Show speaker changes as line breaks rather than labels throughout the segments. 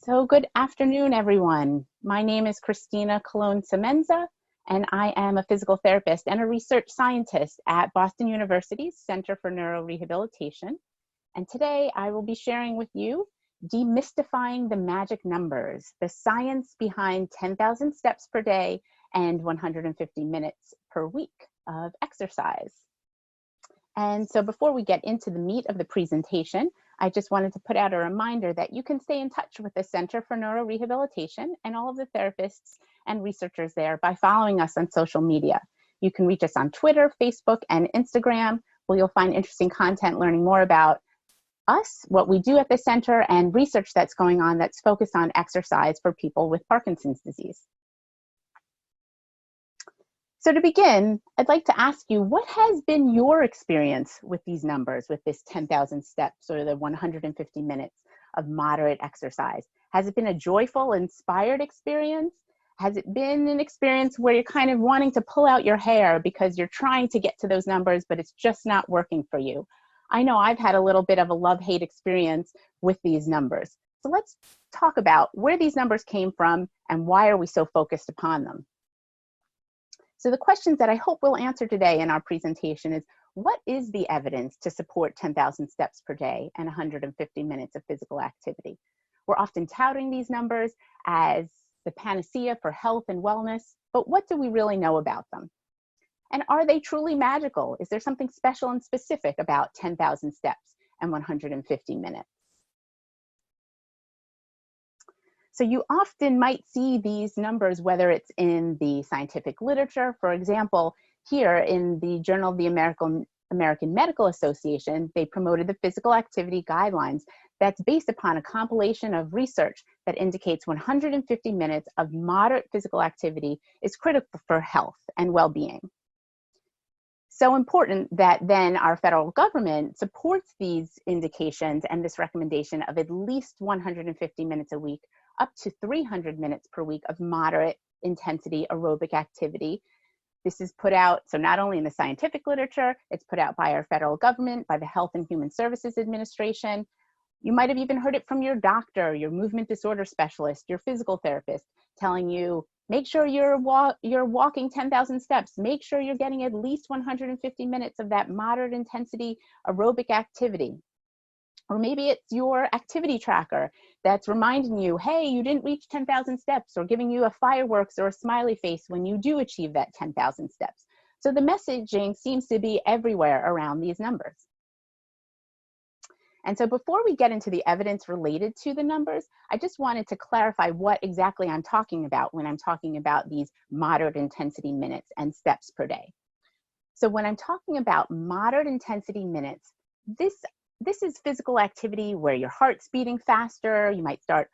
So good afternoon, everyone. My name is Cristina Colon-Semenza, and I am a physical therapist and a research scientist at Boston University's Center for Neurorehabilitation. And today I will be sharing with you Demystifying the Magic Numbers, the science behind 10,000 steps per day and 150 minutes per week of exercise. And so before we get into the meat of the presentation, I just wanted to put out a reminder that you can stay in touch with the Center for Neurorehabilitation and all of the therapists and researchers there by following us on social media. You can reach us on Twitter, Facebook, and Instagram, where you'll find interesting content learning more about us, what we do at the center, and research that's going on that's focused on exercise for people with Parkinson's disease. So to begin, I'd like to ask you, what has been your experience with these numbers, with this 10,000 steps or the 150 minutes of moderate exercise? Has it been a joyful, inspired experience? Has it been an experience where you're kind of wanting to pull out your hair because you're trying to get to those numbers, but it's just not working for you? I know I've had a little bit of a love-hate experience with these numbers. So let's talk about where these numbers came from and why are we so focused upon them. So the questions that I hope we'll answer today in our presentation is, what is the evidence to support 10,000 steps per day and 150 minutes of physical activity? We're often touting these numbers as the panacea for health and wellness, but what do we really know about them? And are they truly magical? Is there something special and specific about 10,000 steps and 150 minutes? So you often might see these numbers, whether it's in the scientific literature. For example, here in the Journal of the American Medical Association, they promoted the physical activity guidelines that's based upon a compilation of research that indicates 150 minutes of moderate physical activity is critical for health and well-being. So important that then our federal government supports these indications and this recommendation of at least 150 minutes a week, up to 300 minutes per week of moderate intensity aerobic activity. This is put out, so not only in the scientific literature, it's put out by our federal government, by the Health and Human Services Administration. You might have even heard it from your doctor, your movement disorder specialist, your physical therapist, telling you, make sure you're walking 10,000 steps, make sure you're getting at least 150 minutes of that moderate intensity aerobic activity. Or maybe it's your activity tracker that's reminding you, hey, you didn't reach 10,000 steps, or giving you a fireworks or a smiley face when you do achieve that 10,000 steps. So the messaging seems to be everywhere around these numbers. And so before we get into the evidence related to the numbers, I just wanted to clarify what exactly I'm talking about when I'm talking about these moderate intensity minutes and steps per day. So when I'm talking about moderate intensity minutes, this is physical activity where your heart's beating faster, you might start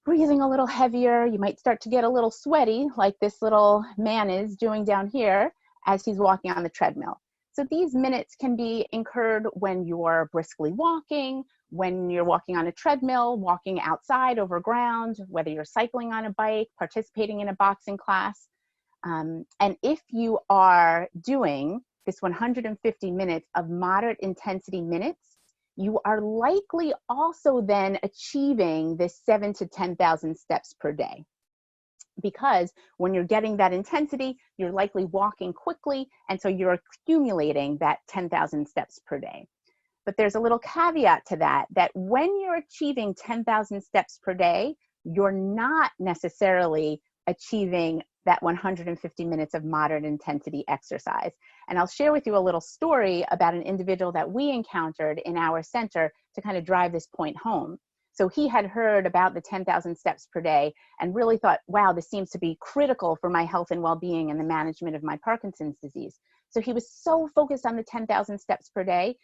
breathing a little heavier, you might start to get a little sweaty, like this little man is doing down here as he's walking on the treadmill. So these minutes can be incurred when you're briskly walking, when you're walking on a treadmill, walking outside over ground, whether you're cycling on a bike, participating in a boxing class. And if you are doing this 150 minutes of moderate intensity minutes, you are likely also then achieving this 7,000 to 10,000 steps per day. Because when you're getting that intensity, you're likely walking quickly, and so you're accumulating that 10,000 steps per day. But there's a little caveat to that, that when you're achieving 10,000 steps per day, you're not necessarily achieving that 150 minutes of moderate intensity exercise. And I'll share with you a little story about an individual that we encountered in our center to kind of drive this point home. So he had heard about the 10,000 steps per day and really thought, wow, this seems to be critical for my health and well-being and the management of my Parkinson's disease. So he was so focused on the 10,000 steps per day,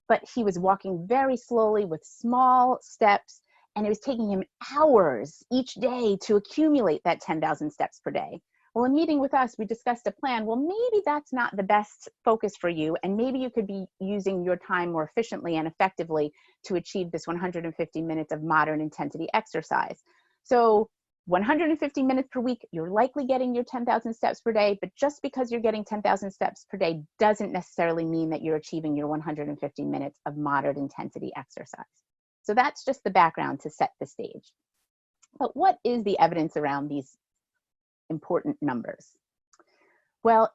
but he was walking very slowly with small steps, and it was taking him hours each day to accumulate that 10,000 steps per day. Well, in meeting with us, we discussed a plan. Well, maybe that's not the best focus for you, and maybe you could be using your time more efficiently and effectively to achieve this 150 minutes of moderate intensity exercise. So 150 minutes per week, you're likely getting your 10,000 steps per day, but just because you're getting 10,000 steps per day doesn't necessarily mean that you're achieving your 150 minutes of moderate intensity exercise. So that's just the background to set the stage. But what is the evidence around these important numbers? Well,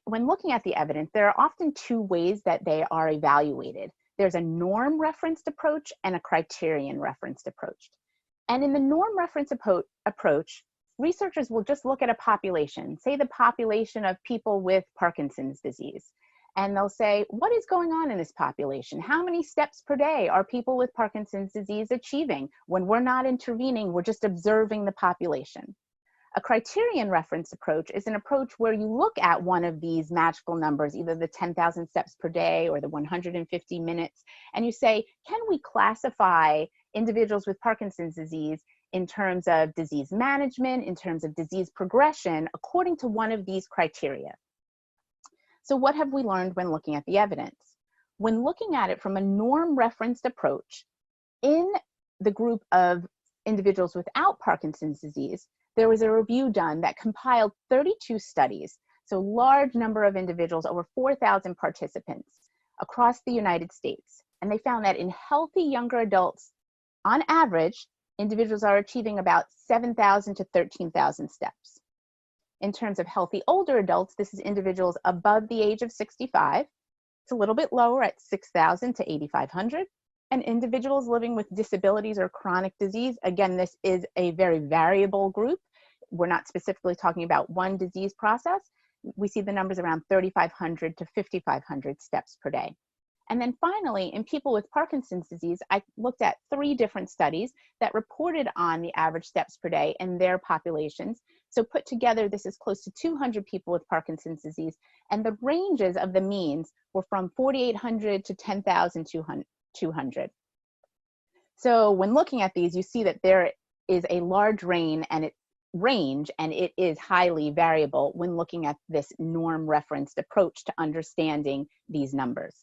when looking at the evidence, there are often two ways that they are evaluated. There's a norm-referenced approach and a criterion-referenced approach. And in the norm-referenced approach, researchers will just look at a population, say the population of people with Parkinson's disease. And they'll say, what is going on in this population? How many steps per day are people with Parkinson's disease achieving? When we're not intervening, we're just observing the population. A criterion reference approach is an approach where you look at one of these magical numbers, either the 10,000 steps per day or the 150 minutes, and you say, can we classify individuals with Parkinson's disease in terms of disease management, in terms of disease progression, according to one of these criteria? So what have we learned when looking at the evidence? When looking at it from a norm-referenced approach, in the group of individuals without Parkinson's disease, there was a review done that compiled 32 studies, so large number of individuals, over 4,000 participants across the United States. And they found that in healthy younger adults, on average, individuals are achieving about 7,000 to 13,000 steps. In terms of healthy older adults, this is individuals above the age of 65. It's a little bit lower at 6,000 to 8,500. And individuals living with disabilities or chronic disease, again, this is a very variable group. We're not specifically talking about one disease process. We see the numbers around 3,500 to 5,500 steps per day. And then finally, in people with Parkinson's disease, I looked at 3 different studies that reported on the average steps per day in their populations. So put together, this is close to 200 people with Parkinson's disease, and the ranges of the means were from 4,800 to 10,200. So when looking at these, you see that there is a large range and it is highly variable when looking at this norm-referenced approach to understanding these numbers.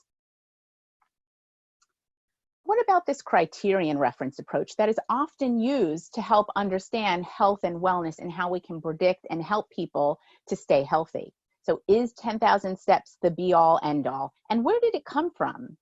What about this criterion reference approach that is often used to help understand health and wellness and how we can predict and help people to stay healthy? So is 10,000 steps the be-all, end-all? And where did it come from?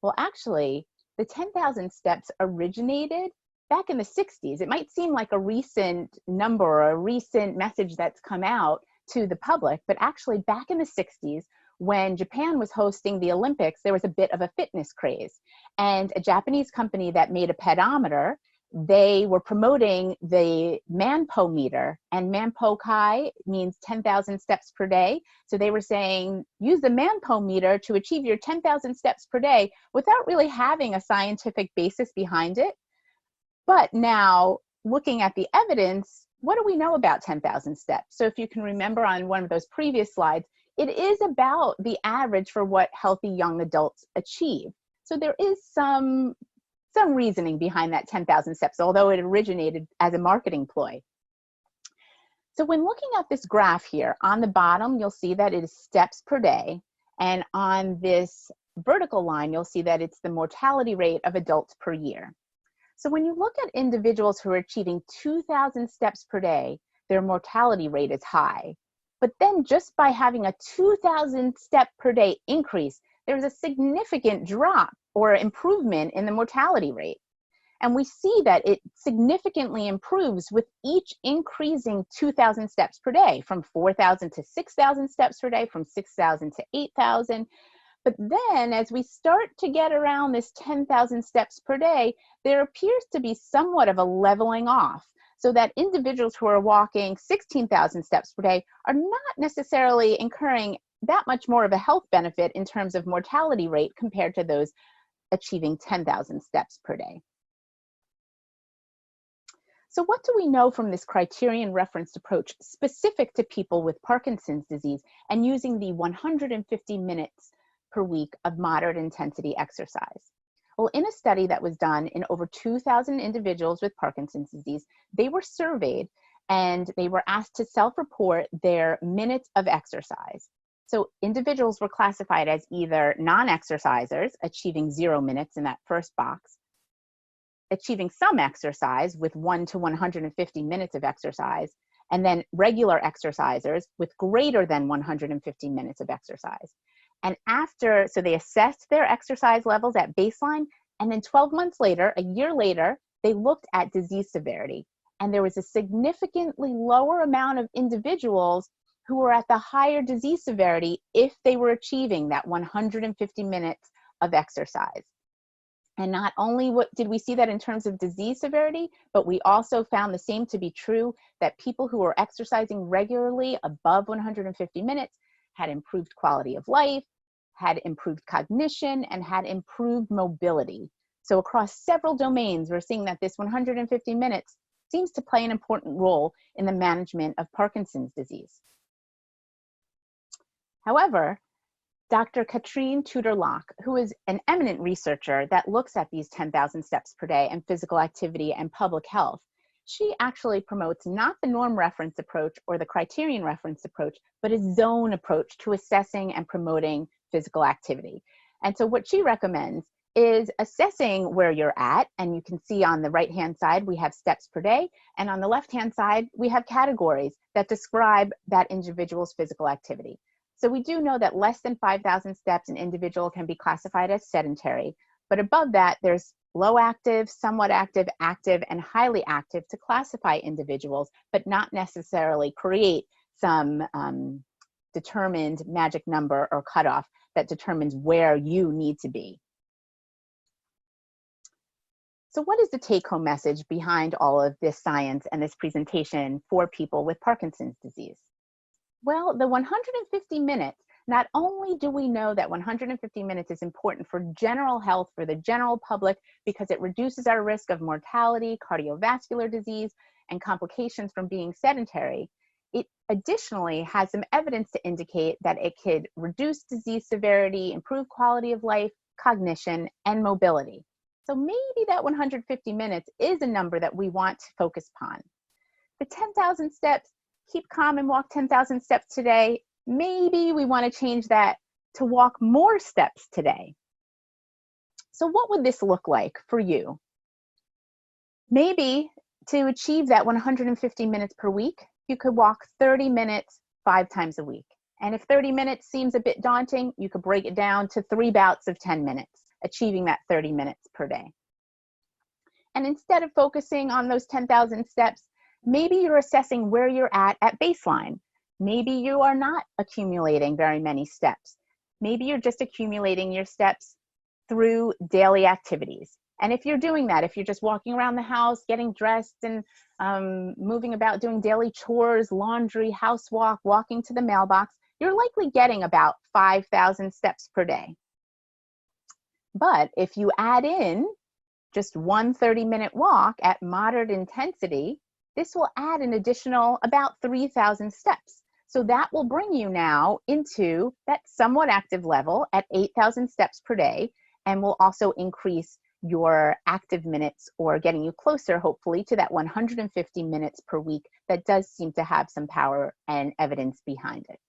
Well, actually, the 10,000 steps originated back in the 60s. It might seem like a recent number or a recent message that's come out to the public, but actually back in the 60s, when Japan was hosting the Olympics, there was a bit of a fitness craze. And a Japanese company that made a pedometer, they were promoting the manpo meter, and manpo kai means 10,000 steps per day. So they were saying, use the manpo meter to achieve your 10,000 steps per day without really having a scientific basis behind it. But now, looking at the evidence, what do we know about 10,000 steps? So if you can remember on one of those previous slides, it is about the average for what healthy young adults achieve. So there is some reasoning behind that 10,000 steps, although it originated as a marketing ploy. So when looking at this graph here, on the bottom, you'll see that it is steps per day. And on this vertical line, you'll see that it's the mortality rate of adults per year. So when you look at individuals who are achieving 2,000 steps per day, their mortality rate is high. But then just by having a 2,000 step per day increase, there's a significant drop or improvement in the mortality rate. And we see that it significantly improves with each increasing 2,000 steps per day, from 4,000 to 6,000 steps per day, from 6,000 to 8,000. But then as we start to get around this 10,000 steps per day, there appears to be somewhat of a leveling off, so that individuals who are walking 16,000 steps per day are not necessarily incurring that much more of a health benefit in terms of mortality rate compared to those achieving 10,000 steps per day. So what do we know from this criterion referenced approach specific to people with Parkinson's disease and using the 150 minutes per week of moderate intensity exercise? Well, in a study that was done in over 2,000 individuals with Parkinson's disease, they were surveyed and they were asked to self-report their minutes of exercise. So individuals were classified as either non-exercisers, achieving 0 minutes in that first box, achieving some exercise with 1 to 150 minutes of exercise, and then regular exercisers with greater than 150 minutes of exercise. And so they assessed their exercise levels at baseline, and then 12 months later, a year later, they looked at disease severity, and there was a significantly lower amount of individuals who were at the higher disease severity if they were achieving that 150 minutes of exercise. And not only did we see that in terms of disease severity, but we also found the same to be true, that people who were exercising regularly above 150 minutes had improved quality of life, had improved cognition, and had improved mobility. So across several domains, we're seeing that this 150 minutes seems to play an important role in the management of Parkinson's disease. However, Dr. Katrine Tudor Locke, who is an eminent researcher that looks at these 10,000 steps per day and physical activity and public health, she actually promotes not the norm reference approach or the criterion reference approach, but a zone approach to assessing and promoting physical activity. And so what she recommends is assessing where you're at, and you can see on the right-hand side, we have steps per day, and on the left-hand side, we have categories that describe that individual's physical activity. So we do know that less than 5,000 steps an individual can be classified as sedentary, but above that, there's low active, somewhat active, active, and highly active to classify individuals, but not necessarily create some determined magic number or cutoff that determines where you need to be. So what is the take-home message behind all of this science and this presentation for people with Parkinson's disease? Well, the 150 minutes, not only do we know that 150 minutes is important for general health, for the general public, because it reduces our risk of mortality, cardiovascular disease, and complications from being sedentary, it additionally has some evidence to indicate that it could reduce disease severity, improve quality of life, cognition, and mobility. So maybe that 150 minutes is a number that we want to focus upon. The 10,000 steps, keep calm and walk 10,000 steps today. Maybe we want to change that to walk more steps today. So what would this look like for you? Maybe to achieve that 150 minutes per week, you could walk 30 minutes 5 times a week. And if 30 minutes seems a bit daunting, you could break it down to 3 bouts of 10 minutes, achieving that 30 minutes per day. And instead of focusing on those 10,000 steps, maybe you're assessing where you're at baseline. Maybe you are not accumulating very many steps. Maybe you're just accumulating your steps through daily activities. And if you're doing that, if you're just walking around the house, getting dressed and moving about, doing daily chores, laundry, house walk, walking to the mailbox, you're likely getting about 5,000 steps per day. But if you add in just one 30-minute walk at moderate intensity, this will add an additional about 3,000 steps. So that will bring you now into that somewhat active level at 8,000 steps per day, and will also increase your active minutes, or getting you closer, hopefully, to that 150 minutes per week that does seem to have some power and evidence behind it.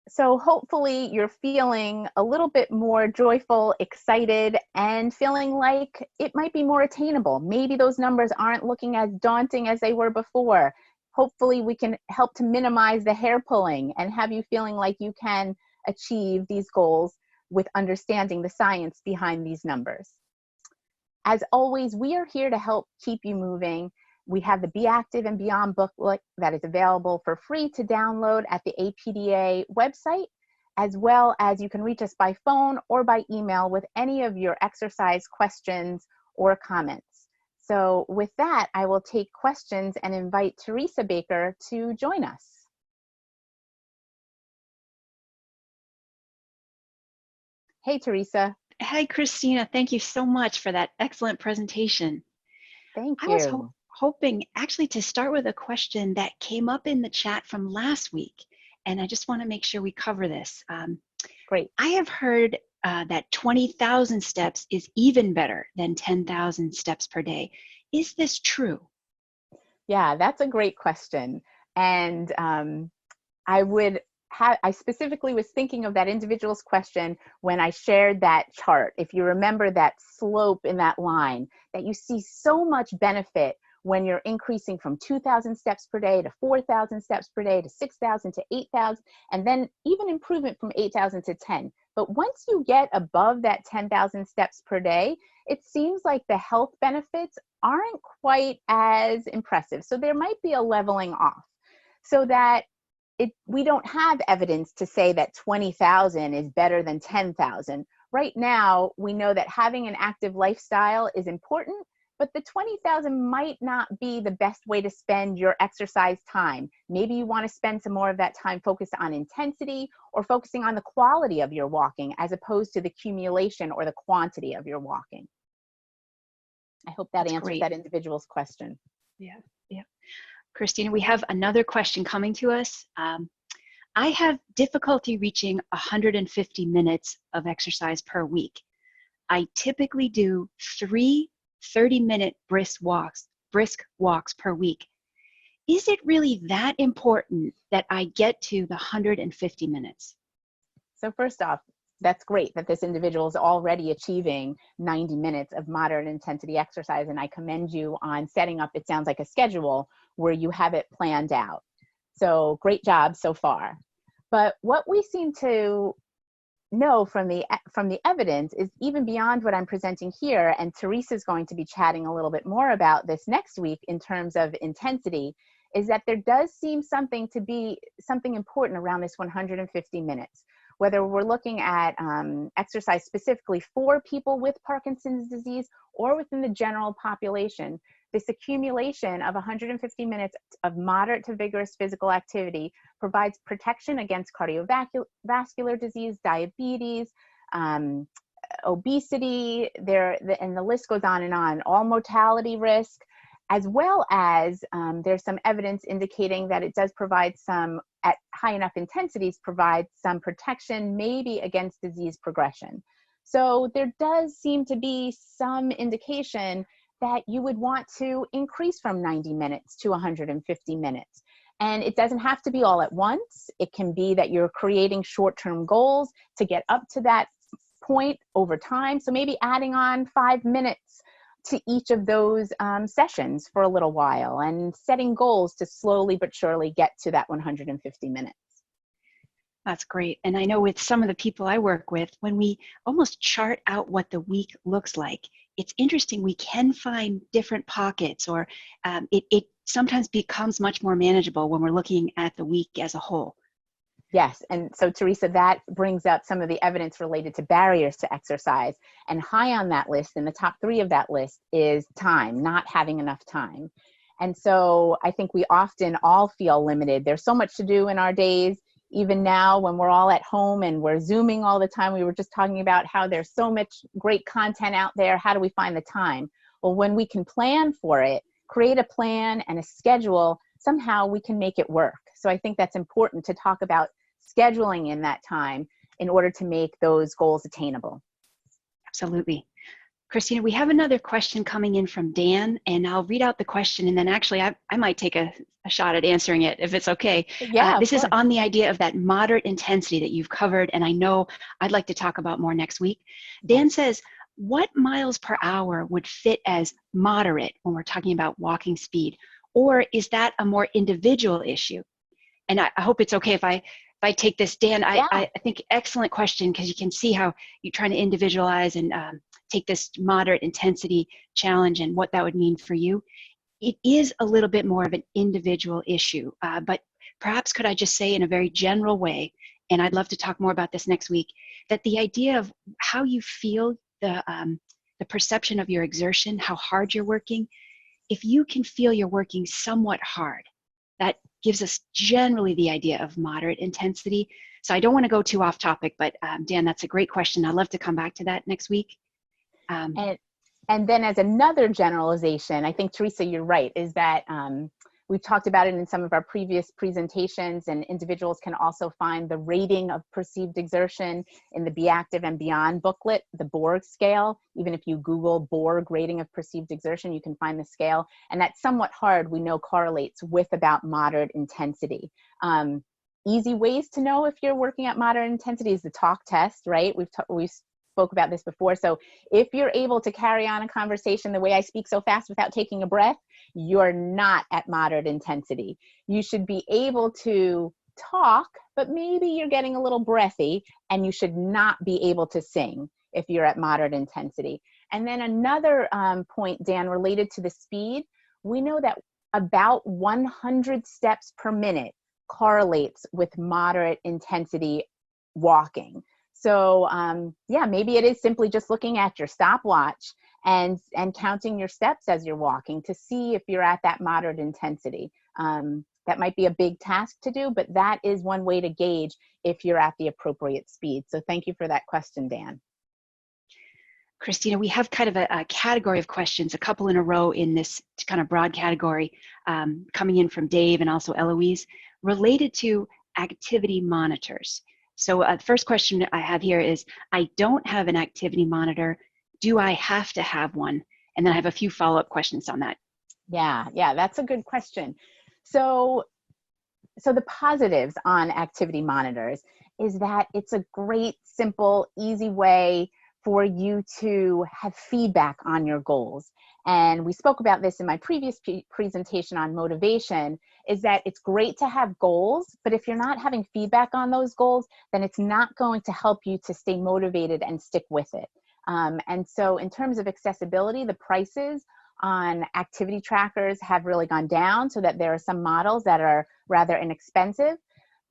So hopefully you're feeling a little bit more joyful, excited, and feeling like it might be more attainable. Maybe those numbers aren't looking as daunting as they were before. Hopefully we can help to minimize the hair pulling and have you feeling like you can achieve these goals with understanding the science behind these numbers. As always, we are here to help keep you moving. We have the Be Active and Beyond booklet that is available for free to download at the APDA website, as well as you can reach us by phone or by email with any of your exercise questions or comments. So with that, I will take questions and invite Teresa Baker to join us. Hey, Teresa.
Hi, Christina. Thank you so much for that excellent presentation.
Thank you.
I was hoping actually to start with a question that came up in the chat from last week, and I just want to make sure we cover this.
Great.
I have heard that 20,000 steps is even better than 10,000 steps per day. Is this true?
Yeah, that's a great question. And I specifically was thinking of that individual's question when I shared that chart. If you remember that slope in that line, that you see so much benefit when you're increasing from 2,000 steps per day to 4,000 steps per day to 6,000 to 8,000, and then even improvement from 8,000 to 10. But once you get above that 10,000 steps per day, it seems like the health benefits aren't quite as impressive. So there might be a leveling off, so that we don't have evidence to say that 20,000 is better than 10,000. Right now, we know that having an active lifestyle is important, but the 20,000 might not be the best way to spend your exercise time. Maybe you want to spend some more of that time focused on intensity or focusing on the quality of your walking as opposed to the accumulation or the quantity of your walking. I hope that
That's
answers
great.
that individual's question.
Yeah, yeah. Cristina, we have another question coming to us. I have difficulty reaching 150 minutes of exercise per week. I typically do 3 30-minute brisk walks per week. Is it really that important that I get to the 150 minutes?
So first off, that's great that this individual is already achieving 90 minutes of moderate intensity exercise, and I commend you on setting up, it sounds like, a schedule where you have it planned out. So great job so far. But what we seem to know from the evidence is even beyond what I'm presenting here, and Teresa's going to be chatting a little bit more about this next week in terms of intensity, is that there does seem to be something important around this 150 minutes. Whether we're looking at exercise specifically for people with Parkinson's disease or within the general population, this accumulation of 150 minutes of moderate to vigorous physical activity provides protection against cardiovascular disease, diabetes, obesity, and the list goes on, all mortality risk, as well as there's some evidence indicating that it does provide some, at high enough intensities, provide some protection maybe against disease progression. So there does seem to be some indication that you would want to increase from 90 minutes to 150 minutes. And it doesn't have to be all at once. It can be that you're creating short-term goals to get up to that point over time. So maybe adding on 5 minutes to each of those sessions for a little while, and setting goals to slowly but surely get to that 150 minutes.
That's great. And I know with some of the people I work with, when we almost chart out what the week looks like, it's interesting, we can find different pockets, or it sometimes becomes much more manageable when we're looking at the week as a whole.
Yes, and so Teresa, that brings up some of the evidence related to barriers to exercise. And high on that list, in the top 3 of that list, is time, not having enough time. And so I think we often all feel limited. There's so much to do in our days, even now when we're all at home and we're Zooming all the time. We were just talking about how there's so much great content out there. How do we find the time? Well, when we can plan for it, create a plan and a schedule, somehow we can make it work. So I think that's important to talk about scheduling in that time in order to make those goals attainable.
Absolutely. Cristina, we have another question coming in from Dan, and I'll read out the question, and then actually I might take a shot at answering it if it's okay.
Yeah,
this is on the idea of that moderate intensity that you've covered, and I know I'd like to talk about more next week. Dan says, what miles per hour would fit as moderate when we're talking about walking speed? Or is that a more individual issue? And I hope it's okay if I take this, Dan.
Yeah.
I think excellent question, because you can see how you're trying to individualize and take this moderate intensity challenge and what that would mean for you. It is a little bit more of an individual issue, but perhaps could I just say in a very general way, and I'd love to talk more about this next week, that the idea of how you feel, the perception of your exertion, how hard you're working, if you can feel you're working somewhat hard, that gives us generally the idea of moderate intensity. So I don't want to go too off topic, but Dan, that's a great question. I'd love to come back to that next week.
And then as another generalization, I think, Teresa, you're right, is that we've talked about it in some of our previous presentations, and individuals can also find the rating of perceived exertion in the Be Active and Beyond booklet, the Borg scale. Even if you Google Borg rating of perceived exertion, you can find the scale. And that's somewhat hard, we know, correlates with about moderate intensity. Easy ways to know if you're working at moderate intensity is the talk test, right? We've spoke about this before. So if you're able to carry on a conversation the way I speak so fast without taking a breath, you're not at moderate intensity. You should be able to talk, but maybe you're getting a little breathy, and you should not be able to sing if you're at moderate intensity. And then another point, Dan, related to the speed, we know that about 100 steps per minute correlates with moderate intensity walking. So yeah, maybe it is simply just looking at your stopwatch and counting your steps as you're walking to see if you're at that moderate intensity. That might be a big task to do, but that is one way to gauge if you're at the appropriate speed. So thank you for that question, Dan.
Cristina, we have kind of a category of questions, a couple in a row in this kind of broad category, coming in from Dave and also Eloise, related to activity monitors. So the first question I have here is, I don't have an activity monitor. Do I have to have one? And then I have a few follow-up questions on that.
Yeah, that's a good question. So the positives on activity monitors is that it's a great, simple, easy way for you to have feedback on your goals. And we spoke about this in my previous presentation on motivation, is that it's great to have goals, but if you're not having feedback on those goals, then it's not going to help you to stay motivated and stick with it. And so in terms of accessibility, the prices on activity trackers have really gone down, so that there are some models that are rather inexpensive.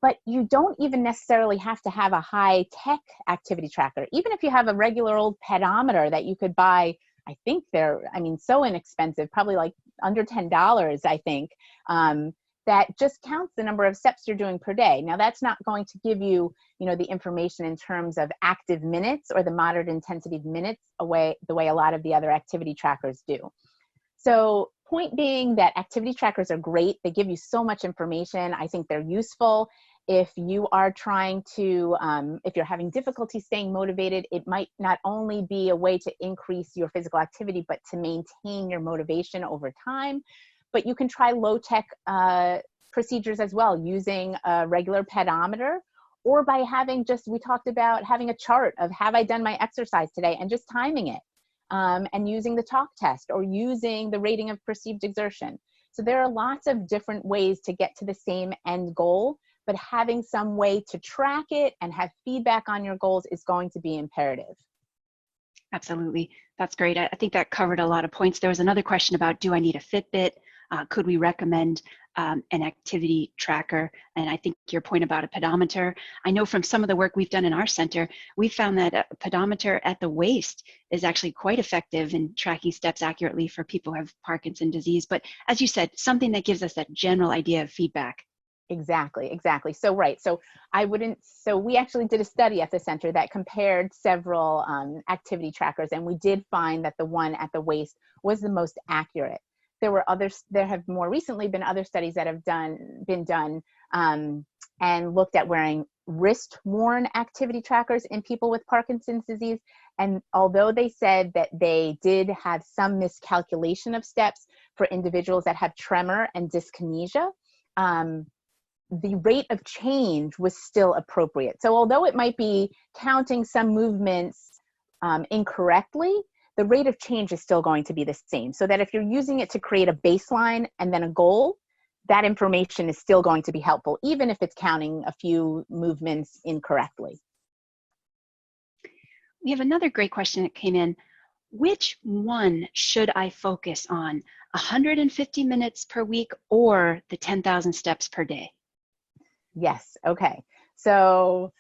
But you don't even necessarily have to have a high-tech activity tracker. Even if you have a regular old pedometer that you could buy, I think they're, so inexpensive, probably like under $10, I think, that just counts the number of steps you're doing per day. Now, that's not going to give you, the information in terms of active minutes or the moderate intensity minutes the way a lot of the other activity trackers do. So point being that activity trackers are great. They give you so much information. I think they're useful. If you are trying to, if you're having difficulty staying motivated, it might not only be a way to increase your physical activity, but to maintain your motivation over time. But you can try low-tech procedures as well, using a regular pedometer, or by having we talked about having a chart of, have I done my exercise today, and just timing it. And using the talk test, or using the rating of perceived exertion. So there are lots of different ways to get to the same end goal, but having some way to track it and have feedback on your goals is going to be imperative.
Absolutely. That's great. I think that covered a lot of points. There was another question about, do I need a Fitbit? Could we recommend an activity tracker? And I think your point about a pedometer, I know from some of the work we've done in our center, we found that a pedometer at the waist is actually quite effective in tracking steps accurately for people who have Parkinson's disease. But as you said, something that gives us that general idea of feedback.
Exactly. So right. So we actually did a study at the center that compared several activity trackers, and we did find that the one at the waist was the most accurate. There have more recently been other studies that have been done and looked at wearing wrist-worn activity trackers in people with Parkinson's disease. And although they said that they did have some miscalculation of steps for individuals that have tremor and dyskinesia, the rate of change was still appropriate. So although it might be counting some movements incorrectly, the rate of change is still going to be the same. So that if you're using it to create a baseline and then a goal, that information is still going to be helpful, even if it's counting a few movements incorrectly.
We have another great question that came in. Which one should I focus on? 150 minutes per week or the 10,000 steps per day?
Yes. Okay. So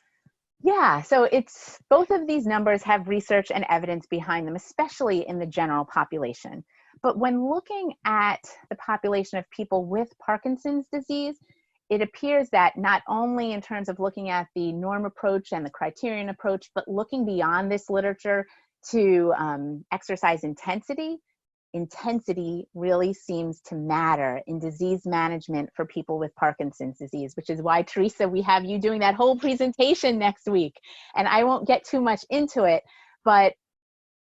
yeah, so it's both of these numbers have research and evidence behind them, especially in the general population. But when looking at the population of people with Parkinson's disease, it appears that not only in terms of looking at the norm approach and the criterion approach, but looking beyond this literature to exercise intensity really seems to matter in disease management for people with Parkinson's disease, which is why, Teresa, we have you doing that whole presentation next week. And I won't get too much into it, but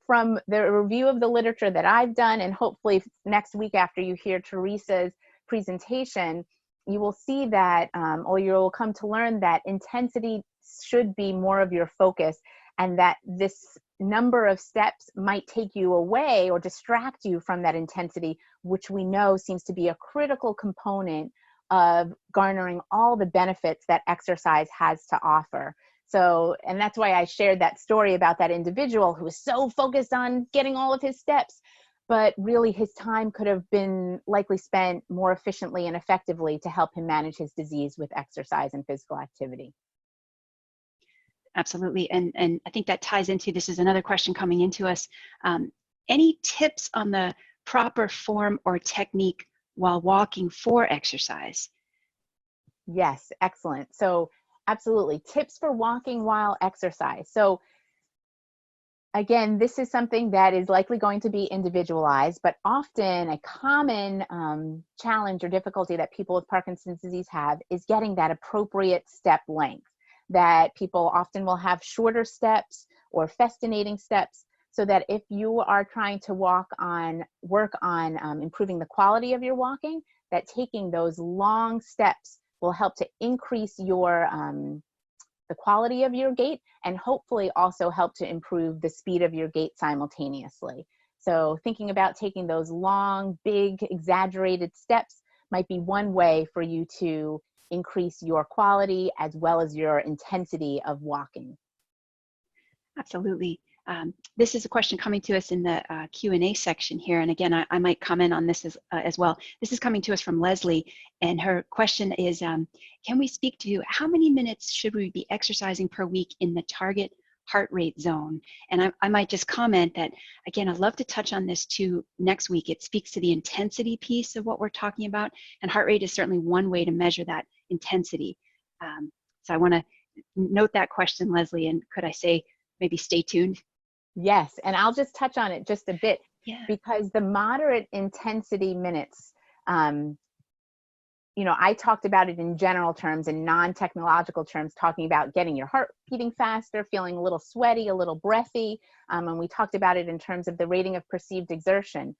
from the review of the literature that I've done, and hopefully next week after you hear Teresa's presentation, you will see that, or you'll come to learn that intensity should be more of your focus and that this number of steps might take you away or distract you from that intensity, which we know seems to be a critical component of garnering all the benefits that exercise has to offer. So, and that's why I shared that story about that individual who was so focused on getting all of his steps, but really his time could have been likely spent more efficiently and effectively to help him manage his disease with exercise and physical activity.
Absolutely. And I think that ties into, this is another question coming into us. Any tips on the proper form or technique while walking for exercise?
Yes, excellent. So absolutely, tips for walking while exercise. So again, this is something that is likely going to be individualized, but often a common challenge or difficulty that people with Parkinson's disease have is getting that appropriate step length. That people often will have shorter steps or festinating steps, so that if you are trying to work on improving the quality of your walking, that taking those long steps will help to increase your the quality of your gait, and hopefully also help to improve the speed of your gait simultaneously. So thinking about taking those long, big, exaggerated steps might be one way for you to increase your quality as well as your intensity of walking.
Absolutely. This is a question coming to us in the Q&A section here. And again, I might comment on this as well. This is coming to us from Leslie, and her question is, can we speak to how many minutes should we be exercising per week in the target heart rate zone? And I might just comment that, again, I'd love to touch on this too next week. It speaks to the intensity piece of what we're talking about, and heart rate is certainly one way to measure that intensity. So I want to note that question, Leslie, and could I say maybe stay tuned?
Yes, and I'll just touch on it just a bit,
because
the moderate intensity minutes, you know, I talked about it in general terms and non-technological terms, talking about getting your heart beating faster, feeling a little sweaty, a little breathy, and we talked about it in terms of the rating of perceived exertion.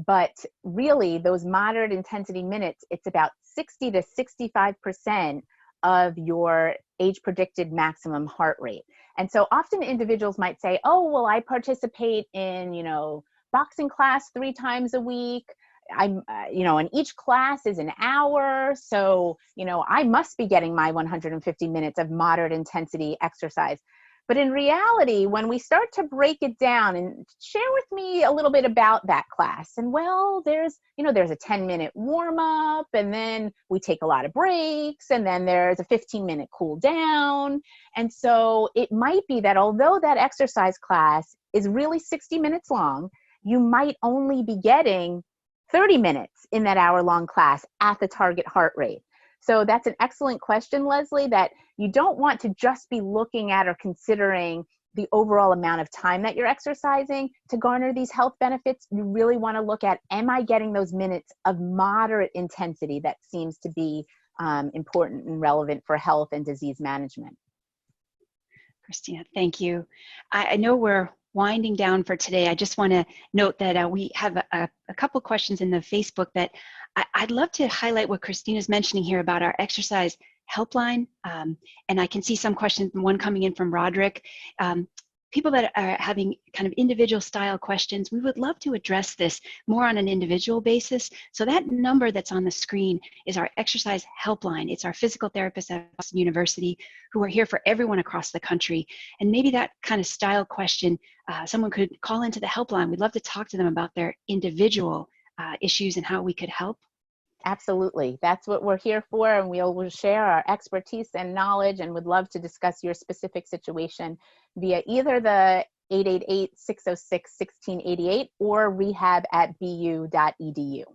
But really, those moderate intensity minutes, it's about 60 to 65% of your age-predicted maximum heart rate. And so often individuals might say, oh, well, I participate in, you know, boxing class 3 times a week. I'm, you know, and each class is an hour. So, you know, I must be getting my 150 minutes of moderate intensity exercise. But in reality, when we start to break it down, and share with me a little bit about that class, and well, there's, you know, there's a 10-minute warm up, and then we take a lot of breaks, and then there's a 15-minute cool down. And so it might be that although that exercise class is really 60 minutes long, you might only be getting 30 minutes in that hour-long class at the target heart rate. So that's an excellent question, Leslie, that you don't want to just be looking at or considering the overall amount of time that you're exercising to garner these health benefits. You really want to look at, am I getting those minutes of moderate intensity that seems to be important and relevant for health and disease management?
Cristina, thank you. I know we're winding down for today. I just want to note that we have a couple questions in the Facebook that I'd love to highlight what Cristina's mentioning here about our exercise helpline. And I can see some questions, one coming in from Roderick. People that are having kind of individual style questions, we would love to address this more on an individual basis. So that number that's on the screen is our exercise helpline. It's our physical therapists at Boston University who are here for everyone across the country. And maybe that kind of style question, someone could call into the helpline. We'd love to talk to them about their individual issues and how we could help.
Absolutely. That's what we're here for, and we'll share our expertise and knowledge, and would love to discuss your specific situation via either the 888-606-1688 or rehab@bu.edu.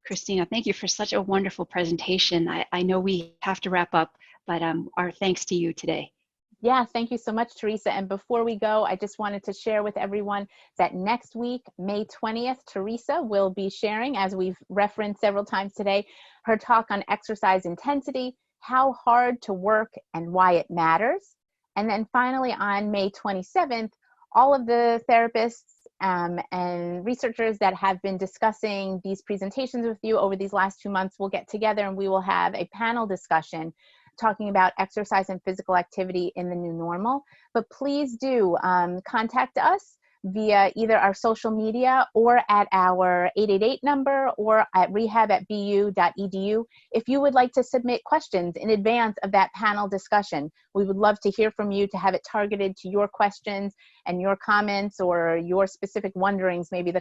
Cristina, thank you for such a wonderful presentation. I know we have to wrap up, but our thanks to you today.
Yeah, thank you so much, Teresa. And before we go, I just wanted to share with everyone that next week, May 20th, Teresa will be sharing, as we've referenced several times today, her talk on exercise intensity, how hard to work and why it matters. And then finally, on May 27th, all of the therapists and researchers that have been discussing these presentations with you over these last 2 months will get together, and we will have a panel discussion talking about exercise and physical activity in the new normal. But please do contact us via either our social media or at our 888 number or at rehab@bu.edu. If you would like to submit questions in advance of that panel discussion, we would love to hear from you to have it targeted to your questions and your comments or your specific wonderings, maybe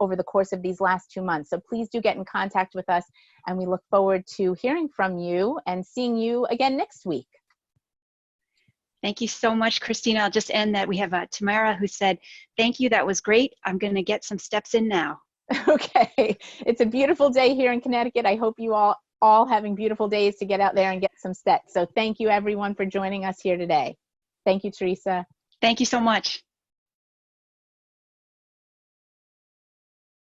over the course of these last 2 months. So please do get in contact with us, and we look forward to hearing from you and seeing you again next week.
Thank you so much, Cristina. I'll just end that. We have Tamara who said, thank you, that was great. I'm going to get some steps in now.
Okay. It's a beautiful day here in Connecticut. I hope you all having beautiful days to get out there and get some steps. So thank you everyone for joining us here today. Thank you, Teresa.
Thank you so much.